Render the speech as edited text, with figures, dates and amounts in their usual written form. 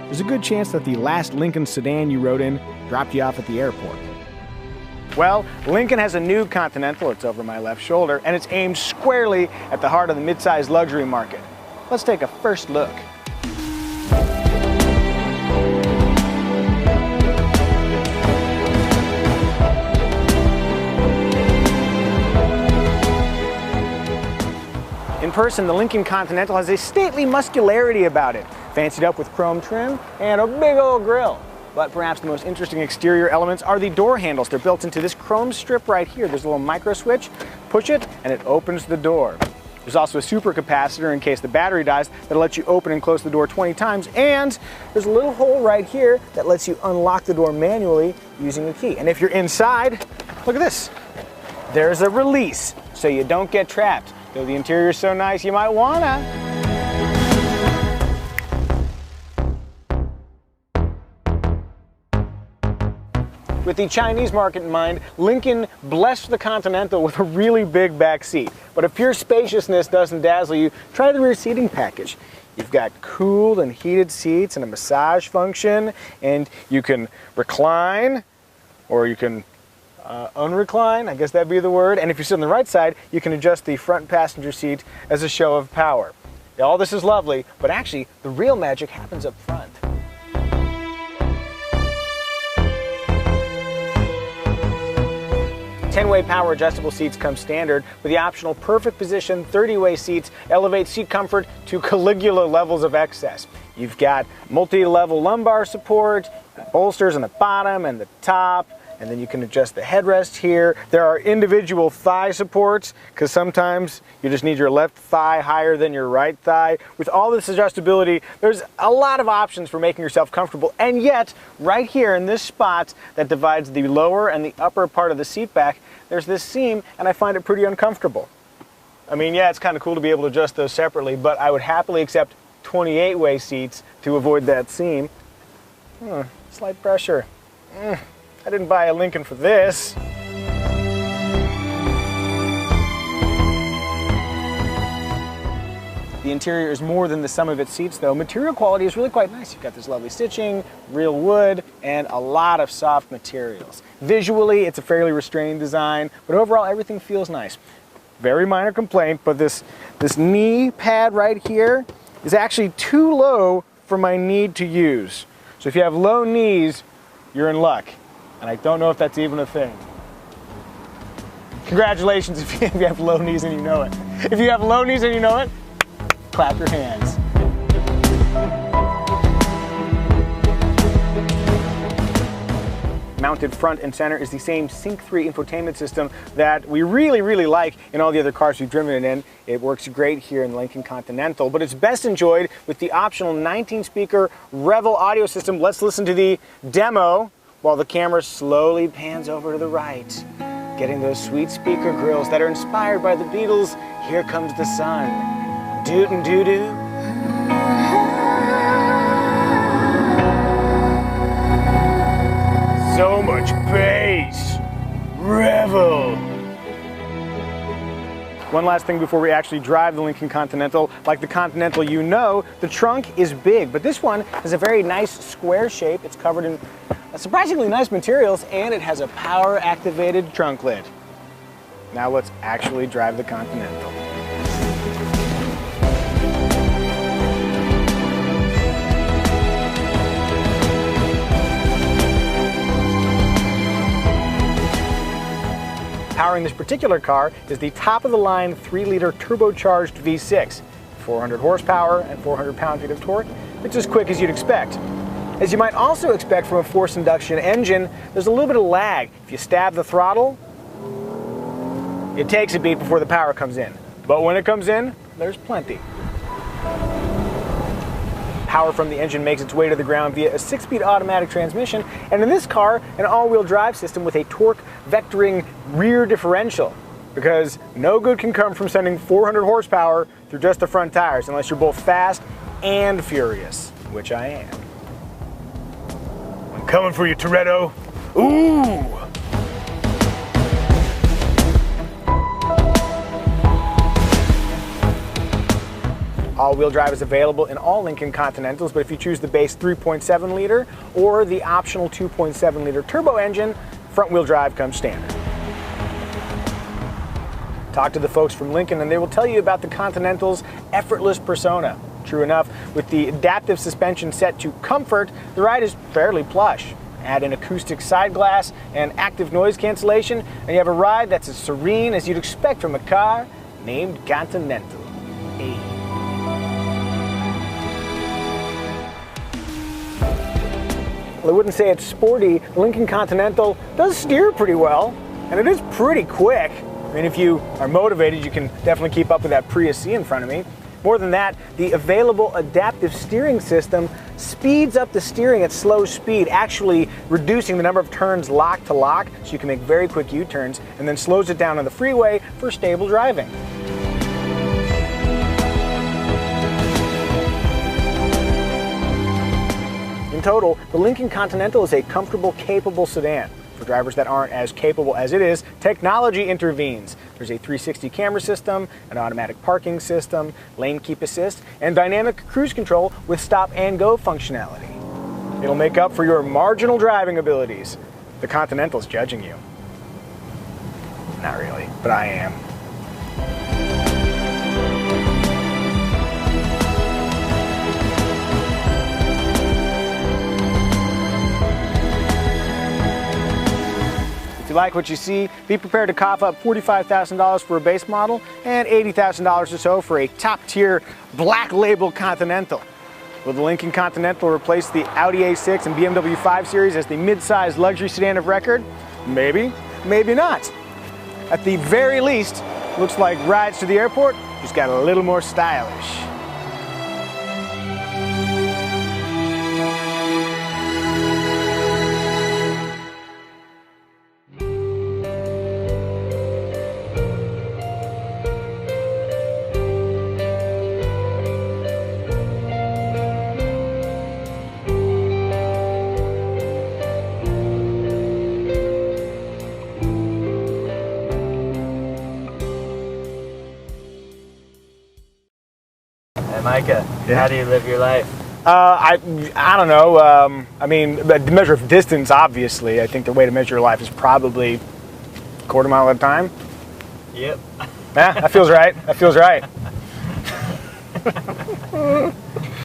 there's a good chance that the last Lincoln sedan you rode in dropped you off at the airport. Well, Lincoln has a new Continental, it's over my left shoulder, and it's aimed squarely at the heart of the mid-size luxury market. Let's take a first look. In person, the Lincoln Continental has a stately muscularity about it, fancied up with chrome trim and a big old grille. But perhaps the most interesting exterior elements are the door handles. They're built into this chrome strip right here. There's a little micro switch, push it, and it opens the door. There's also a super capacitor in case the battery dies that'll let you open and close the door 20 times. And there's a little hole right here that lets you unlock the door manually using a key. And if you're inside, look at this. There's a release so you don't get trapped. Though the interior is so nice, you might wanna. With the Chinese market in mind, Lincoln blessed the Continental with a really big back seat. But if pure spaciousness doesn't dazzle you, try the rear seating package. You've got cooled and heated seats and a massage function, and you can recline, or you can unrecline, I guess that'd be the word. And if you sit on the right side, you can adjust the front passenger seat as a show of power. All this is lovely, but actually, the real magic happens up front. Ten-way power adjustable seats come standard, with the optional perfect position 30-way seats elevate seat comfort to Caligula levels of excess. You've got multi-level lumbar support, bolsters on the bottom and the top, and then you can adjust the headrest here. There are individual thigh supports, because sometimes you just need your left thigh higher than your right thigh. With all this adjustability, there's a lot of options for making yourself comfortable, and yet, right here in this spot that divides the lower and the upper part of the seat back, there's this seam, and I find it pretty uncomfortable. I mean, yeah, it's kind of cool to be able to adjust those separately, but I would happily accept 28-way seats to avoid that seam. Slight pressure. I didn't buy a Lincoln for this. The interior is more than the sum of its seats though. Material quality is really quite nice. You've got this lovely stitching, real wood, and a lot of soft materials. Visually, it's a fairly restrained design, but overall everything feels nice. Very minor complaint, but this knee pad right here is actually too low for my need to use. So if you have low knees, you're in luck. And I don't know if that's even a thing. Congratulations if you have low knees and you know it. If you have low knees and you know it, clap your hands. Mounted front and center is the same Sync 3 infotainment system that we really like in all the other cars we've driven it in. It works great here in the Lincoln Continental, but it's best enjoyed with the optional 19-speaker Revel audio system. Let's listen to the demo while the camera slowly pans over to the right, getting those sweet speaker grills that are inspired by the Beatles' Here Comes the Sun. Dootin' doo-doo. So much bass. Revel. One last thing before we actually drive the Lincoln Continental. Like the Continental, you know, the trunk is big, but this one has a very nice square shape. It's covered in surprisingly nice materials, and it has a power-activated trunk lid. Now let's actually drive the Continental. Powering this particular car is the top-of-the-line 3-liter turbocharged V6, 400 horsepower and 400 pound-feet of torque. It's as quick as you'd expect. As you might also expect from a forced induction engine, there's a little bit of lag. If you stab the throttle, it takes a beat before the power comes in. But when it comes in, there's plenty. Power from the engine makes its way to the ground via a 6-speed automatic transmission, and in this car, an all-wheel drive system with a torque vectoring rear differential. Because no good can come from sending 400 horsepower through just the front tires unless you're both fast and furious, which I am. I'm coming for you, Toretto. Ooh! All-wheel drive is available in all Lincoln Continentals, but if you choose the base 3.7 liter or the optional 2.7 liter turbo engine, front-wheel drive comes standard. Talk to the folks from Lincoln and they will tell you about the Continental's effortless persona. True enough, with the adaptive suspension set to comfort, the ride is fairly plush. Add an acoustic side glass and active noise cancellation, and you have a ride that's as serene as you'd expect from a car named Continental. Hey. Well, I wouldn't say it's sporty. The Lincoln Continental does steer pretty well, and it is pretty quick. I mean, if you are motivated, you can definitely keep up with that Prius C in front of me. More than that, the available adaptive steering system speeds up the steering at slow speed, actually reducing the number of turns lock to lock, so you can make very quick U-turns, and then slows it down on the freeway for stable driving. In total, the Lincoln Continental is a comfortable, capable sedan. For drivers that aren't as capable as it is, technology intervenes. There's a 360 camera system, an automatic parking system, lane keep assist, and dynamic cruise control with stop and go functionality. It'll make up for your marginal driving abilities. The Continental's judging you. Not really, but I am. If you like what you see, be prepared to cough up $45,000 for a base model and $80,000 or so for a top-tier black label Continental. Will the Lincoln Continental replace the Audi A6 and BMW 5 Series as the mid-sized luxury sedan of record? Maybe, maybe not. At the very least, looks like rides to the airport just got a little more stylish. Hey Micah, how do you live your life? I don't know. I mean, the measure of distance, obviously. I think the way to measure your life is probably a quarter mile at a time. Yep. Yeah, that feels right. That feels right.